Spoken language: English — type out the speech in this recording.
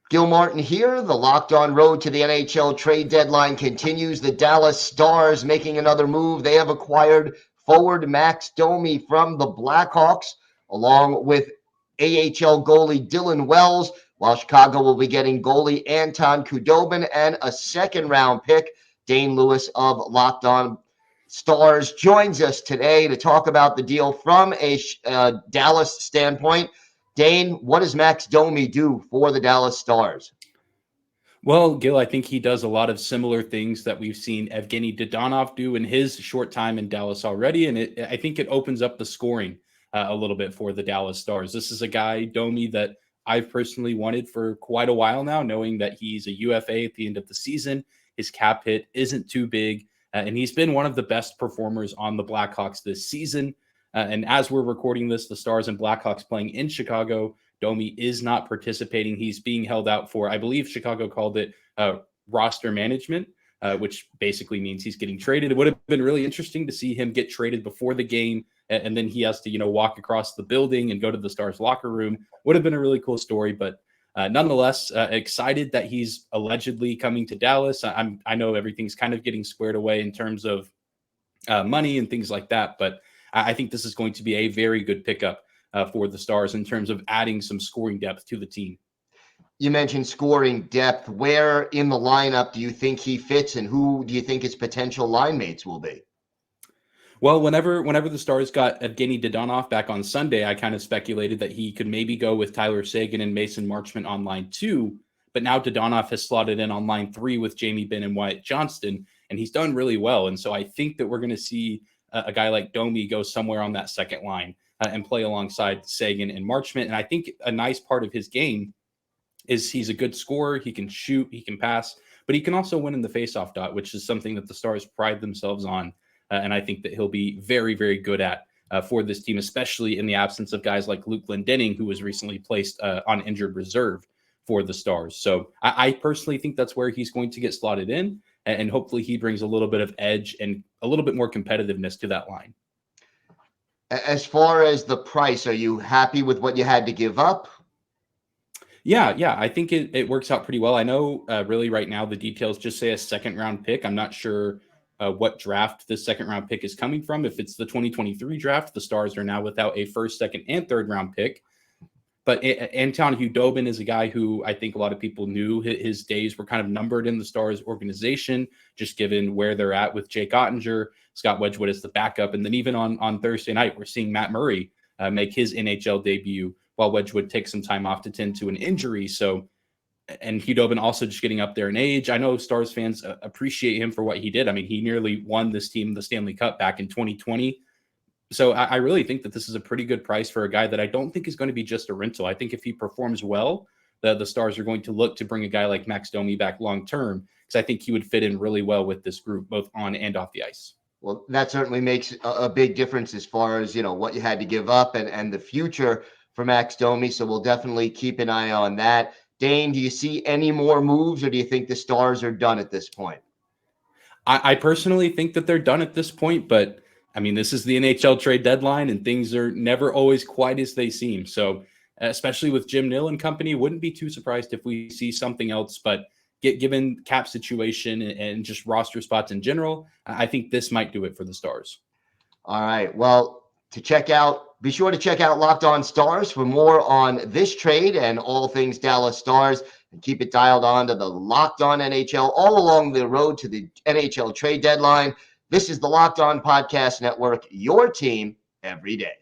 Gil Martin here. The Locked On Road to the NHL Trade Deadline continues. The Dallas Stars making another move. They have acquired forward Max Domi from the Blackhawks, along with AHL goalie Dylan Wells, while Chicago will be getting goalie Anton Khudobin and a second-round pick. Dane Lewis of Locked On Stars joins us today to talk about the deal from a Dallas standpoint. Dane, what does Max Domi do for the Dallas Stars? Well, Gil, I think he does a lot of similar things that we've seen Evgeny Dodonov do in his short time in Dallas already. And I think it opens up the scoring a little bit for the Dallas Stars. This is a guy, Domi, that I've personally wanted for quite a while now, knowing that he's a UFA at the end of the season. His cap hit isn't too big, and he's been one of the best performers on the Blackhawks this season. And as we're recording this, the Stars and Blackhawks playing in Chicago. Domi is not participating. He's being held out for, I believe Chicago called it roster management, which basically means he's getting traded. It would have been really interesting to see him get traded before the game, and then he has to, walk across the building and go to the Stars locker room. Would have been a really cool story, but nonetheless, excited that he's allegedly coming to Dallas. I know everything's kind of getting squared away in terms of money and things like that, but I think this is going to be a very good pickup for the Stars in terms of adding some scoring depth to the team. You mentioned scoring depth. Where in the lineup do you think he fits, and who do you think his potential line mates will be? Well, whenever the Stars got Evgeny Dodonov back on Sunday, I kind of speculated that he could maybe go with Tyler Seguin and Mason Marchment on line 2, but now Dodonov has slotted in on line 3 with Jamie Benn and Wyatt Johnston, and he's done really well. And so I think that we're going to see a guy like Domi go somewhere on that second line and play alongside Seguin and Marchment. And I think a nice part of his game is he's a good scorer. He can shoot, he can pass, but he can also win in the faceoff dot, which is something that the Stars pride themselves on. And I think that he'll be very, very good at for this team, especially in the absence of guys like Luke Glendening, who was recently placed on injured reserve for the Stars. So I personally think that's where he's going to get slotted in, and hopefully he brings a little bit of edge and a little bit more competitiveness to that line. As far as the price, are you happy with what you had to give up? Yeah. I think it works out pretty well. I know really right now the details just say a second-round pick. I'm not sure what draft this second-round pick is coming from. If it's the 2023 draft, the Stars are now without a first, second, and third-round pick. But Anton Khudobin is a guy who I think a lot of people knew his days were kind of numbered in the Stars organization, just given where they're at with Jake Ottinger, Scott Wedgwood as the backup. And then even on Thursday night, we're seeing Matt Murray make his NHL debut while Wedgwood takes some time off to tend to an injury. So, and Khudobin also just getting up there in age. I know Stars fans appreciate him for what he did. I mean, he nearly won this team the Stanley Cup back in 2020. So I really think that this is a pretty good price for a guy that I don't think is going to be just a rental. I think if he performs well, the Stars are going to look to bring a guy like Max Domi back long-term, because I think he would fit in really well with this group, both on and off the ice. Well, that certainly makes a big difference as far as, what you had to give up and the future for Max Domi. So we'll definitely keep an eye on that. Dane, do you see any more moves, or do you think the Stars are done at this point? I personally think that they're done at this point, but I mean, this is the NHL trade deadline and things are never always quite as they seem. So especially with Jim Nill and company, wouldn't be too surprised if we see something else, but given cap situation and just roster spots in general, I think this might do it for the Stars. All right. Well, be sure to check out Locked On Stars for more on this trade and all things Dallas Stars, and keep it dialed on to the Locked On NHL all along the road to the NHL trade deadline. This is the Locked On Podcast Network, your team every day.